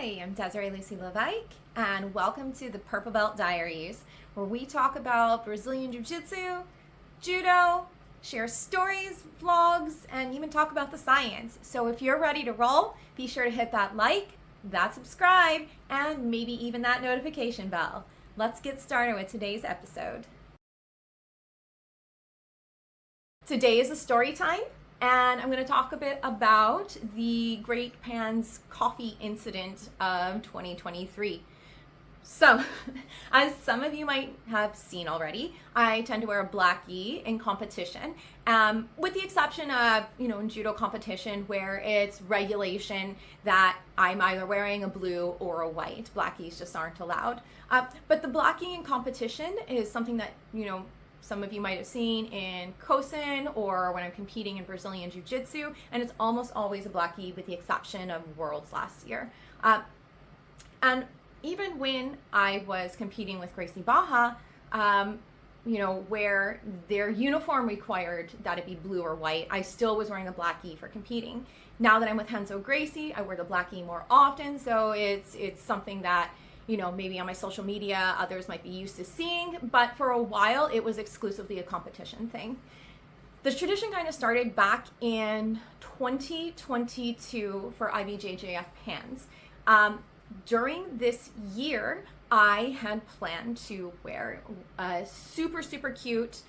Hi, I'm Desiree Lussier-Levesque, and welcome to the Purple Belt Diaries, where we talk about Brazilian Jiu Jitsu, Judo, share stories, vlogs, and even talk about the science. So if you're ready to roll, be sure to hit that like, that subscribe, and maybe even that notification bell. Let's get started with today's episode. Today is a story time, and I'm going to talk a bit about the Great Pans coffee incident of 2023. So, as some of you might have seen already, I tend to wear a black gi in competition, with the exception of, in judo competition where it's regulation that I'm either wearing a blue or a white. Black gis just aren't allowed. But the black gi in competition is something that, some of you might have seen in Kosen or when I'm competing in Brazilian Jiu Jitsu, and it's almost always a black gi with the exception of Worlds last year. And even when I was competing with Gracie Baja, where their uniform required that it be blue or white, I still was wearing the black gi for competing. Now that I'm with Renzo Gracie, I wear the black gi more often, so it's something that maybe on my social media, others might be used to seeing, but for a while, it was exclusively a competition thing. This tradition kind of started back in 2022 for IBJJF Pans. During this year, I had planned to wear a super, super cute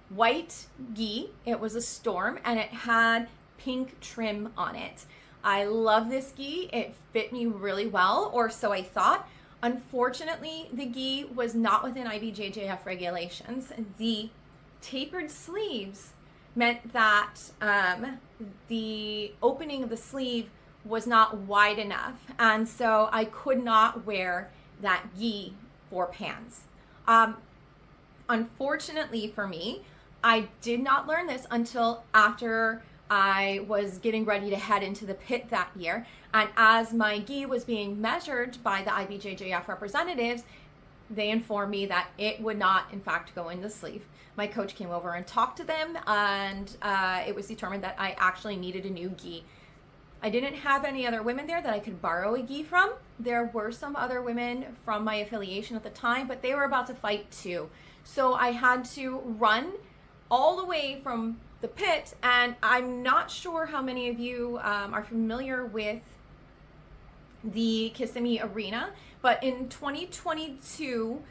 white gi. It was a storm, and it had pink trim on it. I love this gi. It fit me really well, or so I thought. Unfortunately, the gi was not within IBJJF regulations. The tapered sleeves meant that the opening of the sleeve was not wide enough, and so I could not wear that gi for pans. Unfortunately for me, I did not learn this until after I was getting ready to head into the pit that year, and as my gi was being measured by the IBJJF representatives, they informed me that it would not, in fact, go in the sleeve. My coach came over and talked to them, and it was determined that I actually needed a new gi. I didn't have any other women there that I could borrow a gi from. There were some other women from my affiliation at the time, but they were about to fight too. So I had to run all the way from the pit, and I'm not sure how many of you are familiar with the Kissimmee Arena, but in 2022,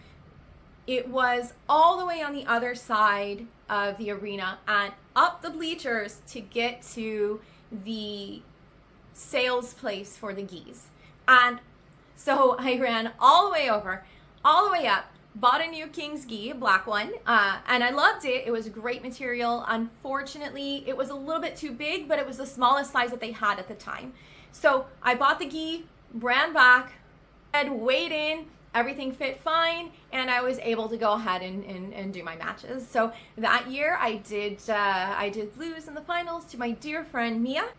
it was all the way on the other side of the arena and up the bleachers to get to the sales place for the gis. And so I ran all the way over, all the way up, bought a new King's gi, a black one, and I loved it. It was great material. Unfortunately, it was a little bit too big, but it was the smallest size that they had at the time. So I bought the gi, ran back, and weighed in, everything fit fine, and I was able to go ahead and do my matches. So that year I did lose in the finals to my dear friend Mia,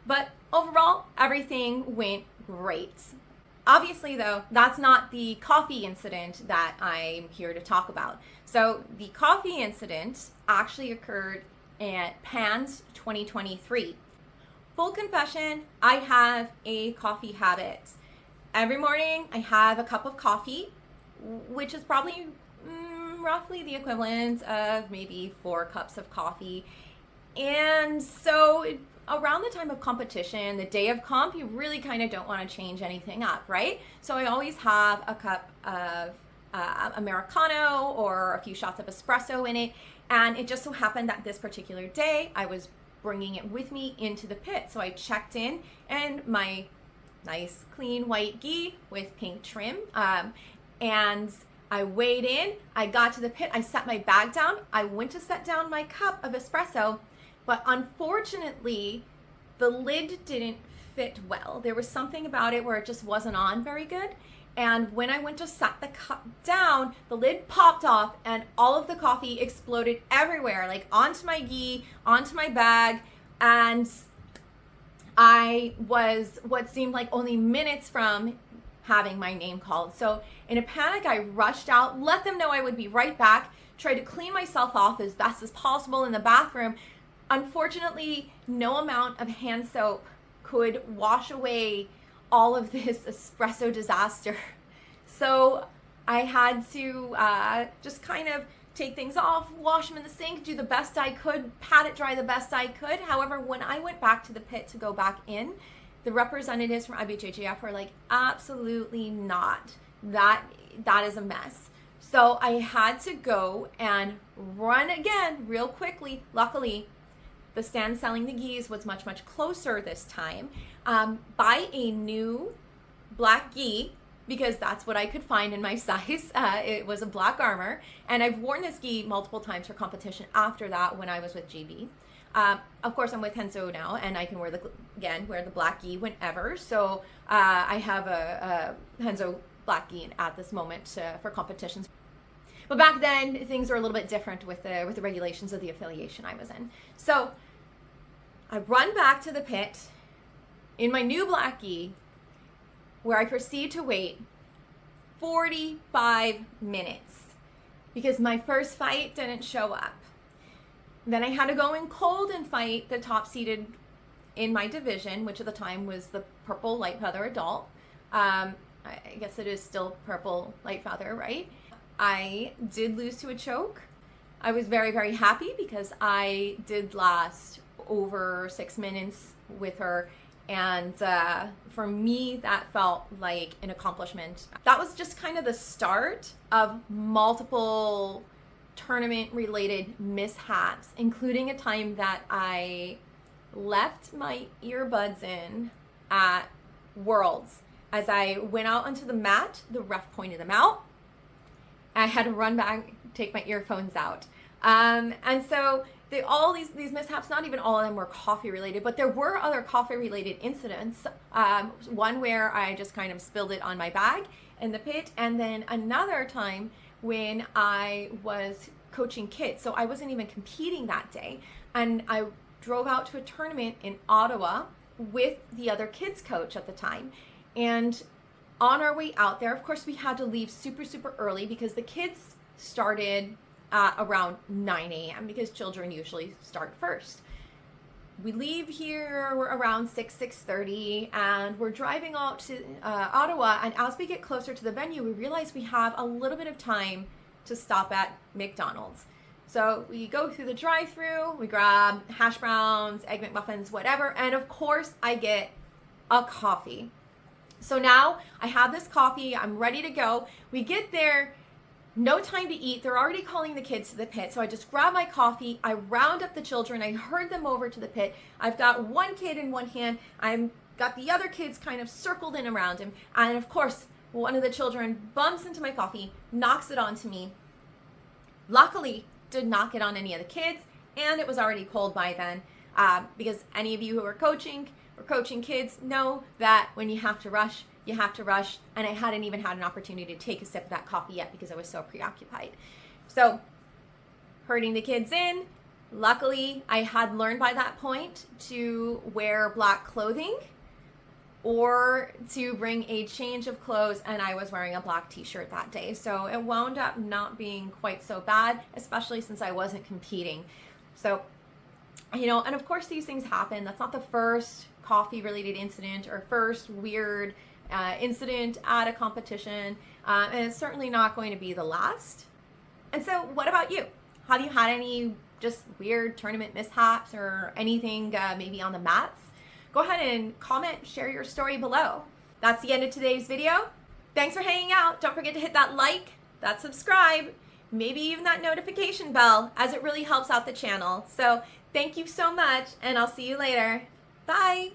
but overall everything went great. Obviously, though, that's not the coffee incident that I'm here to talk about. So the coffee incident actually occurred at Pans 2023. Full confession, I have a coffee habit. Every morning I have a cup of coffee, which is probably roughly the equivalent of maybe 4 cups of coffee. And so around the time of competition, the day of comp, you really kind of don't want to change anything up, right? So I always have a cup of Americano or a few shots of espresso in it. And it just so happened that this particular day, I was bringing it with me into the pit. So I checked in, and my nice clean white gi with pink trim. And I weighed in, I got to the pit, I set my bag down, I went to set down my cup of espresso, but unfortunately, the lid didn't fit well. There was something about it where it just wasn't on very good. And when I went to set the cup down, the lid popped off and all of the coffee exploded everywhere, like onto my gi, onto my bag. And I was what seemed like only minutes from having my name called. So in a panic, I rushed out, let them know I would be right back, tried to clean myself off as best as possible in the bathroom. Unfortunately, no amount of hand soap could wash away all of this espresso disaster. So I had to just kind of take things off, wash them in the sink, do the best I could, pat it dry the best I could. However, when I went back to the pit to go back in, the representatives from IBJJF were like, absolutely not. That is a mess. So I had to go and run again real quickly. Luckily, the stand selling the gis was much, much closer this time. Buy a new black gi, because that's what I could find in my size. It was a black armor, and I've worn this gi multiple times for competition after that when I was with GB. Of course, I'm with Henzo now, and I can wear the black gi whenever. So I have a Henzo black gi at this moment for competitions. But back then, things were a little bit different with the regulations of the affiliation I was in. So I run back to the pit in my new black gi, where I proceed to wait 45 minutes because my first fight didn't show up. Then I had to go in cold and fight the top seeded in my division, which at the time was the purple light feather adult. I guess it is still purple light feather, right? I did lose to a choke. I was very, very happy because I did last over 6 minutes with her. And for me, that felt like an accomplishment. That was just kind of the start of multiple tournament-related mishaps, including a time that I left my earbuds in at Worlds. As I went out onto the mat, the ref pointed them out. I had to run back, take my earphones out. And so all these mishaps, not even all of them were coffee related, but there were other coffee related incidents. One where I just kind of spilled it on my bag in the pit, and then another time when I was coaching kids. So I wasn't even competing that day, and I drove out to a tournament in Ottawa with the other kids coach at the time. And on our way out there, of course, we had to leave super, super early because the kids started around 9 a.m. because children usually start first. We leave here around 6:30, and we're driving out to Ottawa. And as we get closer to the venue, we realize we have a little bit of time to stop at McDonald's. So we go through the drive-thru, we grab hash browns, egg McMuffins, whatever, and of course I get a coffee. So now I have this coffee, I'm ready to go. We get there, no time to eat. They're already calling the kids to the pit. So I just grab my coffee, I round up the children, I herd them over to the pit. I've got one kid in one hand, I've got the other kids kind of circled in around him. And of course, one of the children bumps into my coffee, knocks it onto me. Luckily, did not get on any of the kids, and it was already cold by then. Because any of you who are coaching or coaching kids know that when you have to rush, you have to rush. And I hadn't even had an opportunity to take a sip of that coffee yet because I was so preoccupied. So herding the kids in, luckily I had learned by that point to wear black clothing or to bring a change of clothes, and I was wearing a black t-shirt that day. So it wound up not being quite so bad, especially since I wasn't competing. So, you know, and of course these things happen. That's not the first coffee related incident or first weird incident at a competition, and it's certainly not going to be the last. And so what about you? Have you had any just weird tournament mishaps or anything maybe on the mats? Go ahead and comment, share your story below. That's the end of today's video. Thanks for hanging out. Don't forget to hit that like, that subscribe, maybe even that notification bell, as it really helps out the channel. So thank you so much, and I'll see you later. Bye.